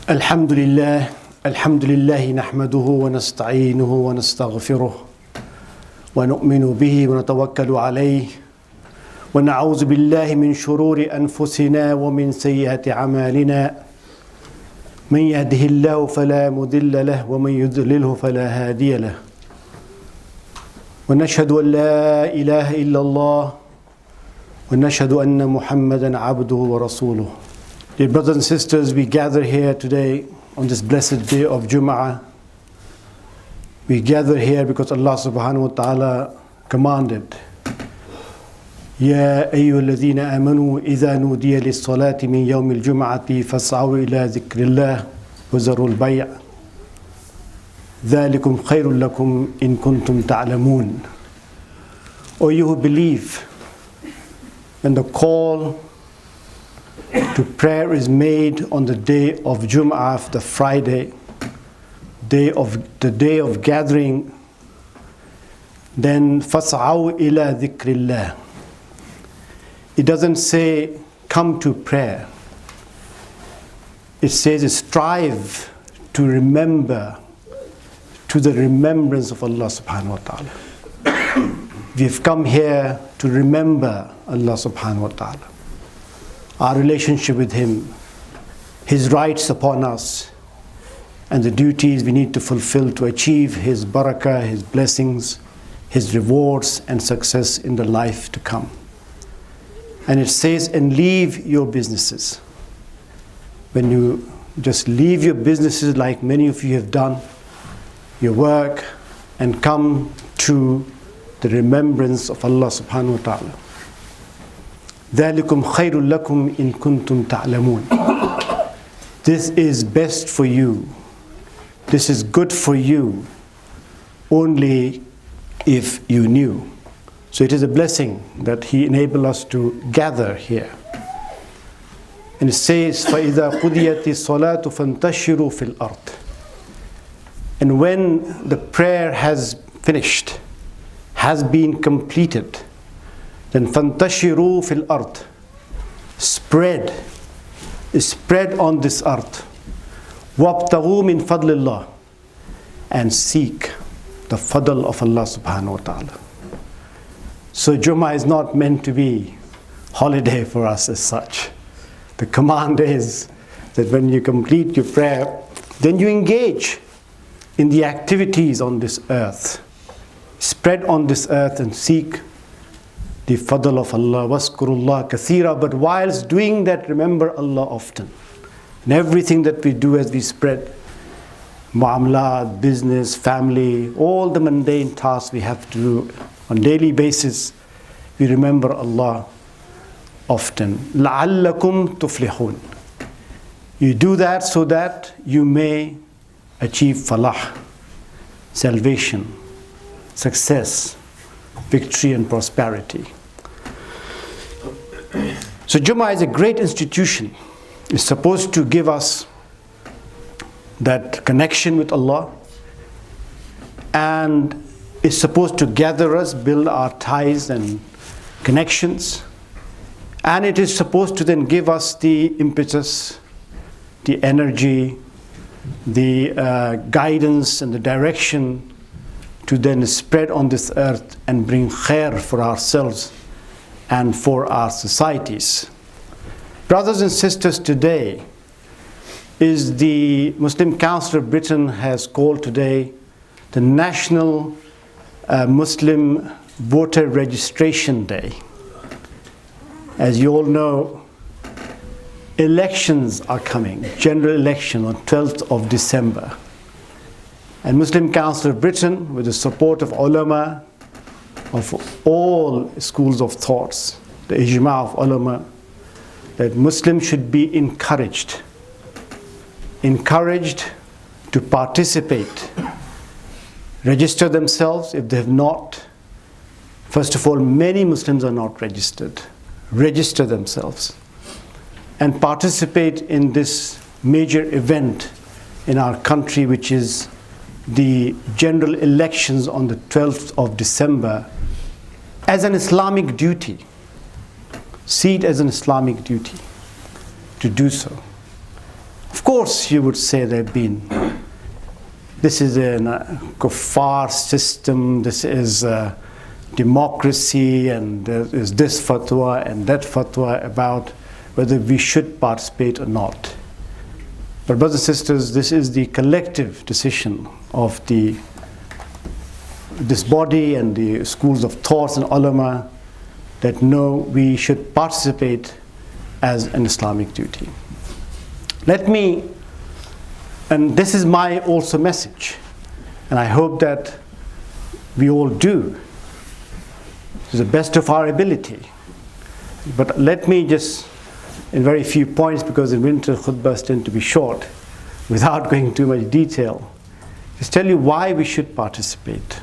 الحمد لله نحمده ونستعينه ونستغفره ونؤمن به ونتوكل عليه ونعوذ بالله من شرور أنفسنا ومن سيئات أعمالنا من يهده الله فلا مضل له ومن يضلله فلا هادي له ونشهد أن لا إله إلا الله ونشهد أن محمدا عبده ورسوله. Dear brothers and sisters, we gather here today on this blessed day of Jum'ah. We gather here because Allah subhanahu wa ta'ala commanded, يا أيها الذين آمنوا إذا نودي للصلاة من يوم الجمعة فاسعوا إلى ذكر الله وذروا البيع ذلكم خير لكم إن كنتم تعلمون. O you who believe, when the call to prayer is made on the day of Jum'ah, the Friday, the day of gathering, then فَاسْعَوْا إِلَى ذِكْرِ اللَّهِ. It doesn't say come to prayer. It says strive to remember, to the remembrance of Allah subhanahu wa ta'ala. We've come here to remember Allah subhanahu wa ta'ala, our relationship with Him, His rights upon us, and the duties we need to fulfill to achieve His barakah, His blessings, His rewards and success in the life to come. And it says, and leave your businesses. When you just leave your businesses like many of you have done, your work, and come to the remembrance of Allah subhanahu wa ta'ala. ذَلِكُمْ خَيْرٌ لَكُمْ إِن كُنتُمْ تَعْلَمُونَ. This is best for you. This is good for you only if you knew. So it is a blessing that He enabled us to gather here. And it says, فَإِذَا قُضِيَتِ الصَّلَاةُ فَانْتَشِرُوا فِي الْأَرْضِ. And when the prayer has finished, has been completed, then فَانْتَشِرُوا فِي الْأَرْضِ. Spread on this earth. وَابْتَغُوا مِنْ فَضْلِ اللَّهِ. And seek the fadl of Allah subhanahu wa ta'ala. So Jummah is not meant to be holiday for us as such. The command is that when you complete your prayer, then you engage in the activities on this earth. Spread on this earth and seek the fadl of Allah. Waskurullah kathira. But whilst doing that, remember Allah often. And everything that we do as we spread, mu'amalat, business, family, all the mundane tasks we have to do on daily basis, we remember Allah often. لَعَلَّكُمْ تُفْلِحُونَ. You do that so that you may achieve falah, salvation, success, victory and prosperity. So Jummah is a great institution. It's supposed to give us that connection with Allah, and is supposed to gather us, build our ties and connections, and it is supposed to then give us the impetus, the energy, the guidance and the direction to then spread on this earth and bring khair for ourselves and for our societies. Brothers and sisters, today is the Muslim Council of Britain has called today the National Muslim Voter Registration Day. As you all know, elections are coming, general election on 12th of December. And Muslim Council of Britain, with the support of ulama, of all schools of thoughts, the ijma of ulama, that Muslims should be encouraged to participate, register themselves if they have not. First of all, many Muslims are not registered. Register themselves and participate in this major event in our country, which is the general elections on the 12th of December, as an Islamic duty. See it as an Islamic duty to do so. Of course, you would say this is a kuffar system, this is democracy, and there is this fatwa and that fatwa about whether we should participate or not. But brothers and sisters, this is the collective decision of this body and the schools of thoughts and ulama that no, we should participate as an Islamic duty. Let me, and this is my also message, and I hope that we all do to the best of our ability. But let me just, in very few points, because in winter khutbahs tend to be short, without going into too much detail, just tell you why we should participate.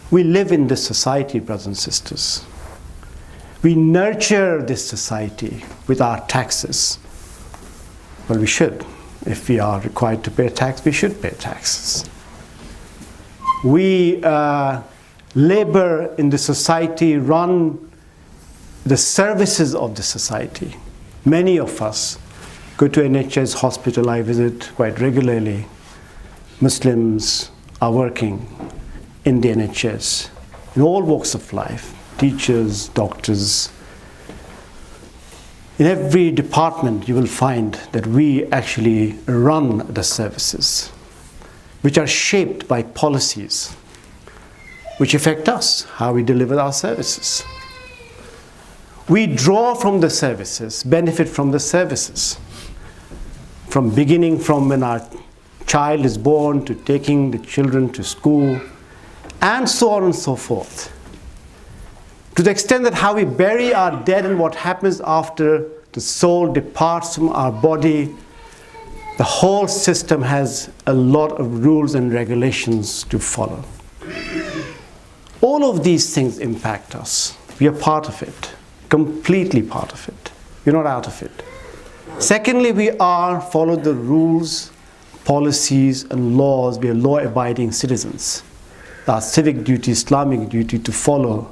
We live in this society, brothers and sisters. We nurture this society with our taxes. Well, we should. If we are required to pay tax, we should pay taxes. We labor in the society, run the services of the society. Many of us go to NHS hospital. I visit quite regularly. Muslims are working in the NHS, in all walks of life, teachers, doctors. In every department you will find that we actually run the services, which are shaped by policies which affect us, how we deliver our services. We draw from the services, benefit from the services, from beginning from when our child is born to taking the children to school, and so on and so forth. To the extent that how we bury our dead and what happens after the soul departs from our body, the whole system has a lot of rules and regulations to follow. All of these things impact us. We are part of it, completely part of it. We're not out of it. Secondly, we follow the rules, policies, and laws. We are law-abiding citizens. Our civic duty, Islamic duty, to follow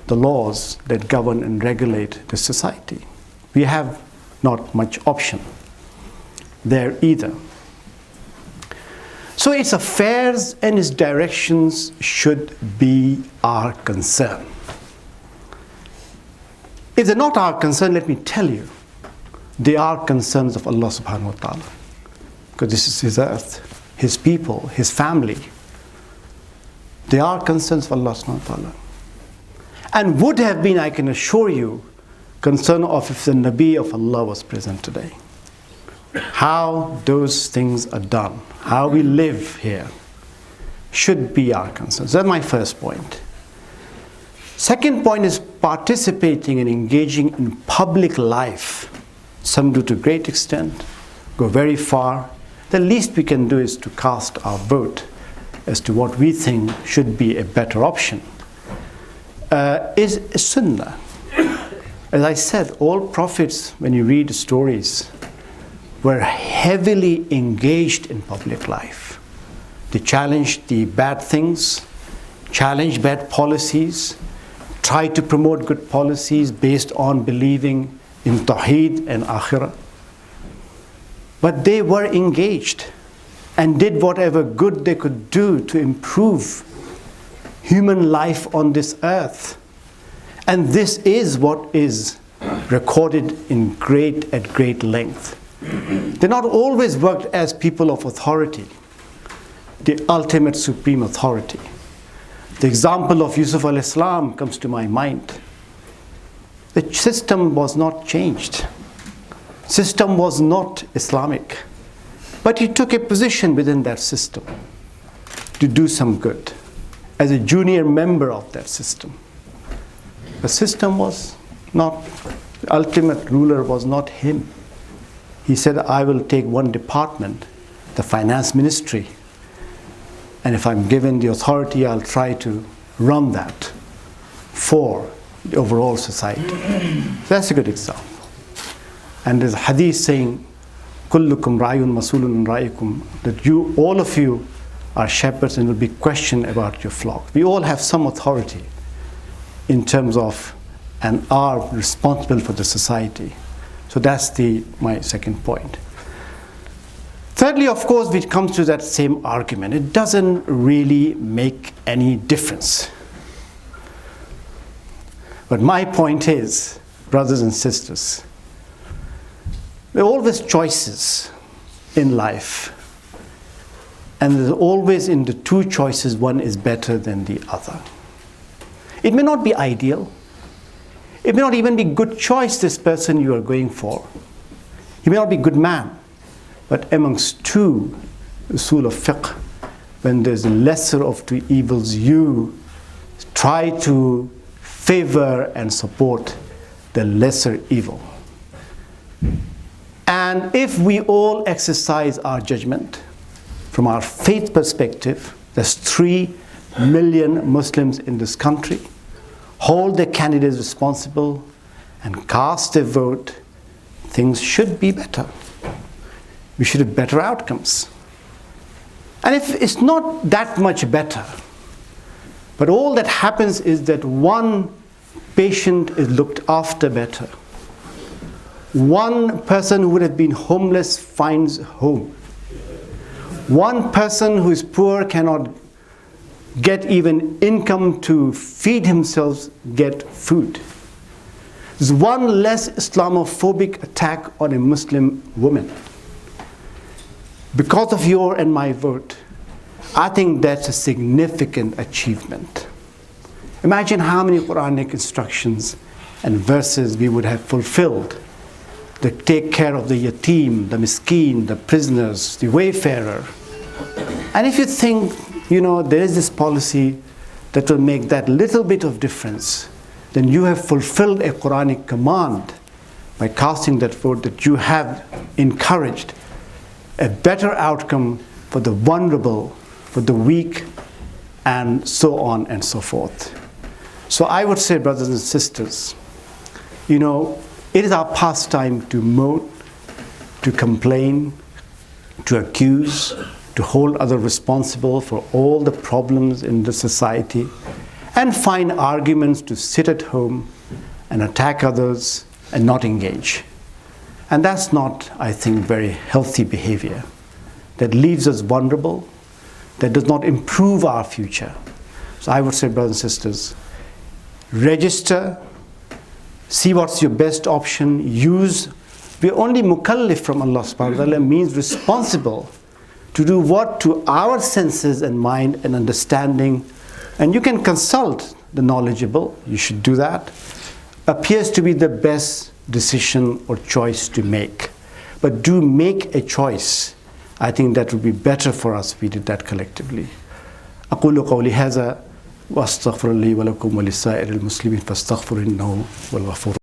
the laws that govern and regulate the society. We have not much option there either. So its affairs and its directions should be our concern. If they're not our concern, let me tell you, they are concerns of Allah subhanahu wa ta'ala. Because this is His earth, His people, His family. They are concerns of Allah subhanahu wa ta'ala. And would have been, I can assure you, concern of if the Nabi of Allah was present today. How those things are done, how we live here, should be our concerns. That's my first point. Second point is participating and engaging in public life. Some do to a great extent, go very far. The least we can do is to cast our vote as to what we think should be a better option. Is Sunnah. As I said, all prophets, when you read the stories, were heavily engaged in public life. They challenged the bad things, challenged bad policies, tried to promote good policies based on believing in Tawheed and Akhirah. But they were engaged and did whatever good they could do to improve human life on this earth. And this is what is recorded at great length. They not always worked as people of authority, the ultimate supreme authority. The example of Yusuf al-Islam comes to my mind. The system was not changed. System was not Islamic. But he took a position within that system to do some good as a junior member of that system. The system was not, the ultimate ruler was not him. He said, I will take one department, the finance ministry, and if I'm given the authority, I'll try to run that for the overall society. That's a good example. And there's a hadith saying, Kullukum ra'yun masulun ra'ikum, that you, all of you, are shepherds and will be questioned about your flock. We all have some authority in terms of and are responsible for the society. So that's my second point. Thirdly, of course, when it comes to that same argument, it doesn't really make any difference. But my point is, brothers and sisters, there are always choices in life. And there's always in the two choices, one is better than the other. It may not be ideal. It may not even be good choice, this person you are going for. He may not be a good man. But amongst two usul of fiqh, when there's the lesser of two evils, you try to favor and support the lesser evil. And if we all exercise our judgment, from our faith perspective, there's 3 million Muslims in this country, hold their candidates responsible and cast their vote, things should be better. We should have better outcomes. And if it's not that much better, but all that happens is that one patient is looked after better, one person who would have been homeless finds home, one person who is poor cannot get even income to feed himself, get food. There's one less Islamophobic attack on a Muslim woman. Because of your and my vote, I think that's a significant achievement. Imagine how many Quranic instructions and verses we would have fulfilled to take care of the yatim, the miskeen, the prisoners, the wayfarer. And if you think, there is this policy that will make that little bit of difference, then you have fulfilled a Quranic command by casting that vote, that you have encouraged a better outcome for the vulnerable, for the weak, and so on and so forth. So I would say, brothers and sisters, it is our pastime to moan, to complain, to accuse, to hold others responsible for all the problems in the society, and find arguments to sit at home and attack others and not engage. And that's not, I think, very healthy behavior. That leaves us vulnerable, that does not improve our future. So I would say, brothers and sisters, register, see what's your best option, we're only mukallif from Allah subhanahu wa ta'ala, means responsible to do what to our senses and mind and understanding. And you can consult the knowledgeable, you should do that, appears to be the best decision or choice to make. But do make a choice. I think that would be better for us if we did that collectively. أقول قولي هذا وأستغفر لي ولكم ولسائر المسلمين فاستغفروا إنه هو الغفور